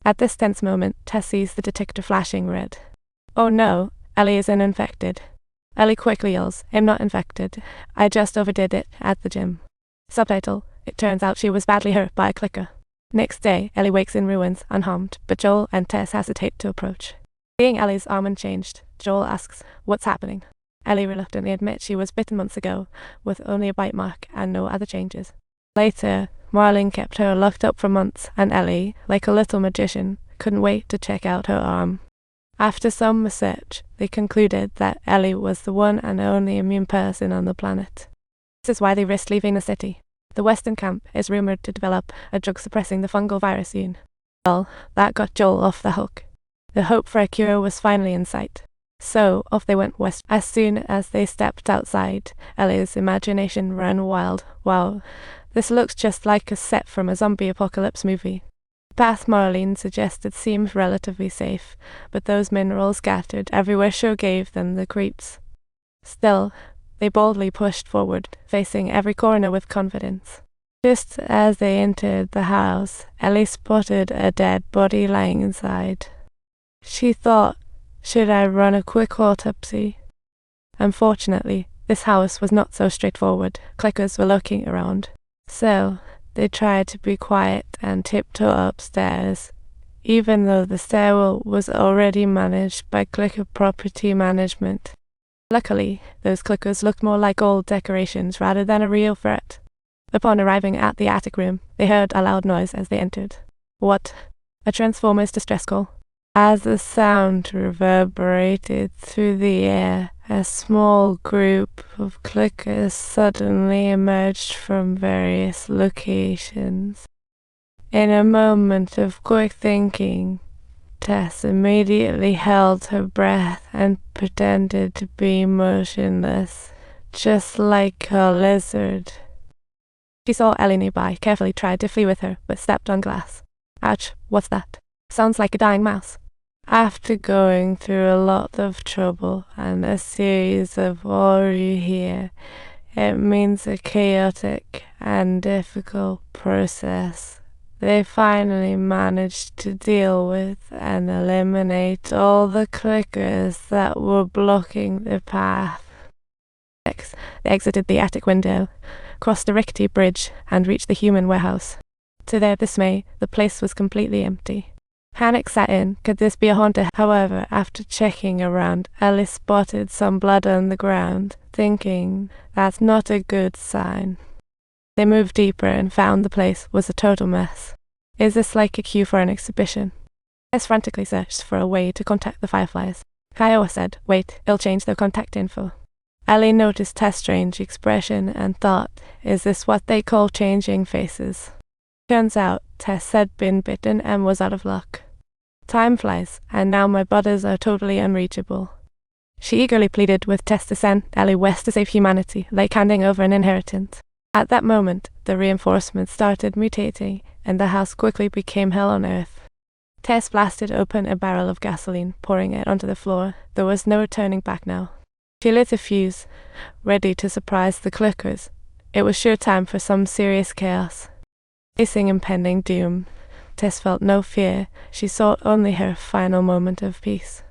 At this tense moment, Tess sees the detector flashing red. Oh no, Ellie isn't infected. Ellie quickly yells, I'm not infected. I just overdid it at the gym. Subtitle, it turns out she was badly hurt by a clicker. Next day, Ellie wakes in ruins, unharmed, but Joel and Tess hesitate to approach. Seeing Ellie's arm unchanged, Joel asks, what's happening? Ellie reluctantly admits she was bitten months ago, with only a bite mark and no other changes. Later, Marlene kept her locked up for months, and Ellie, like a little magician, couldn't wait to check out her arm. After some research, they concluded that Ellie was the one and only immune person on the planet. This is why they risked leaving the city. The Western camp is rumored to develop a drug suppressing the fungal virus soon. Well, that got Joel off the hook. The hope for a cure was finally in sight. So, off they went west. As soon as they stepped outside, Ellie's imagination ran wild. Wow, this looks just like a set from a zombie apocalypse movie. The path Marlene suggested seemed relatively safe, but those minerals scattered everywhere sure gave them the creeps. Still, they boldly pushed forward, facing every corner with confidence. Just as they entered the house, Ellie spotted a dead body lying inside. She thought, should I run a quick autopsy? Unfortunately, this house was not so straightforward. Clickers were lurking around. So, they tried to be quiet and tiptoe upstairs, even though the stairwell was already managed by Clicker Property Management. Luckily, those clickers looked more like old decorations rather than a real threat. Upon arriving at the attic room, they heard a loud noise as they entered. What? A Transformer's distress call? As the sound reverberated through the air, a small group of clickers suddenly emerged from various locations. In a moment of quick thinking, Tess immediately held her breath and pretended to be motionless, just like a lizard. She saw Ellie nearby, carefully tried to flee with her, but stepped on glass. Ouch, what's that? Sounds like a dying mouse. After going through a lot of trouble and a series of all you hear, it means a chaotic and difficult process. They finally managed to deal with and eliminate all the clickers that were blocking the path. Next, they exited the attic window, crossed the rickety bridge, and reached the human warehouse. To their dismay, the place was completely empty. Panic set in. Could this be a haunted? However, after checking around, Ellie spotted some blood on the ground, thinking that's not a good sign. They moved deeper and found the place was a total mess. Is this like a cue for an exhibition? Tess frantically searched for a way to contact the Fireflies. Kiowa said, wait, it'll change their contact info. Ellie noticed Tess' strange expression and thought, is this what they call changing faces? Turns out, Tess had been bitten and was out of luck. Time flies, and now my brothers are totally unreachable. She eagerly pleaded with Tess to send Ellie west to save humanity, like handing over an inheritance. At that moment, the reinforcements started mutating, and the house quickly became hell on earth. Tess blasted open a barrel of gasoline, pouring it onto the floor. There was no turning back now. She lit a fuse, ready to surprise the clickers. It was sure time for some serious chaos. Facing impending doom, Tess felt no fear. She sought only her final moment of peace.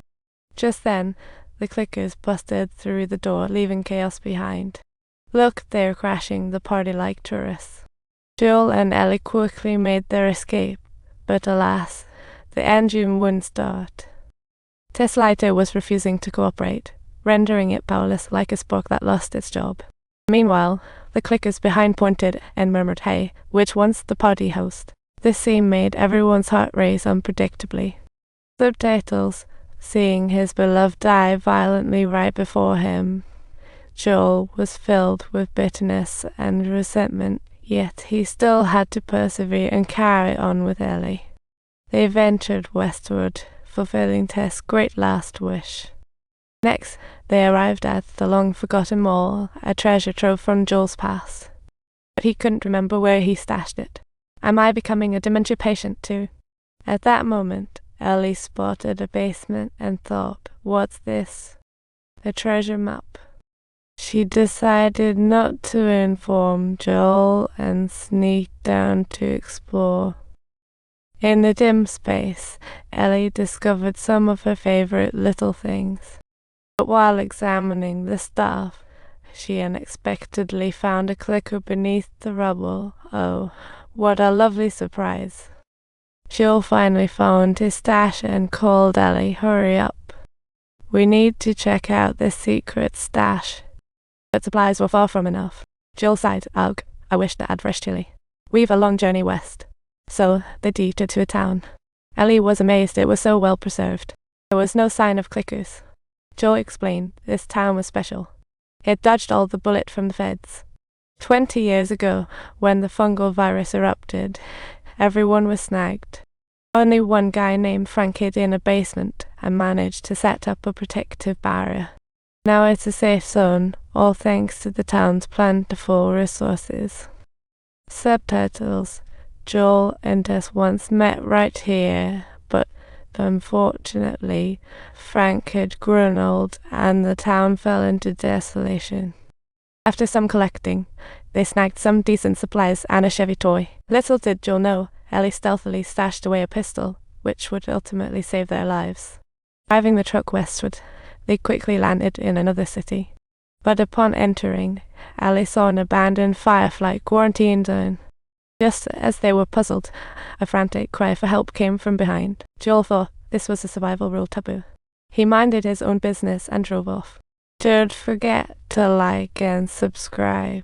Just then, the clickers busted through the door, leaving chaos behind. Look, they're crashing the party like tourists. Joel and Ellie quickly made their escape, but alas, the engine wouldn't start. Tess' lighter was refusing to cooperate, rendering it powerless like a spark that lost its job. Meanwhile, the clickers behind pointed and murmured, hey, which one's the party host? This scene made everyone's heart race unpredictably. Subtitles, seeing his beloved die violently right before him. Joel was filled with bitterness and resentment, yet he still had to persevere and carry on with Ellie. They ventured westward, fulfilling Tess' great last wish. Next, they arrived at the long-forgotten mall, a treasure trove from Joel's past. But he couldn't remember where he stashed it. Am I becoming a dementia patient too? At that moment, Ellie spotted a basement and thought, what's this? A treasure map. She decided not to inform Joel and sneaked down to explore. In the dim space, Ellie discovered some of her favorite little things. But while examining the stuff, she unexpectedly found a clicker beneath the rubble. Oh, what a lovely surprise. Joel finally found his stash and called Ellie, "Hurry up. We need to check out this secret stash." But supplies were far from enough. Joel sighed, "Ugh, I wish they had fresh chili. We've a long journey west." So they detoured to a town. Ellie was amazed it was so well preserved. There was no sign of clickers. Joel explained this town was special. It dodged all the bullets from the feds. 20 years ago, when the fungal virus erupted, everyone was snagged. Only one guy named Frank hid in a basement and managed to set up a protective barrier. Now it's a safe zone, all thanks to the town's plentiful resources. Subtitles. Joel and Tess once met right here, but unfortunately, Frank had grown old and the town fell into desolation. After some collecting, they snagged some decent supplies and a Chevy toy. Little did Joel know, Ellie stealthily stashed away a pistol, which would ultimately save their lives. Driving the truck westward, they quickly landed in another city. But upon entering, Ellie saw an abandoned Firefly quarantine zone. Just as they were puzzled, a frantic cry for help came from behind. Joel thought this was a survival rule taboo. He minded his own business and drove off. Don't forget to like and subscribe.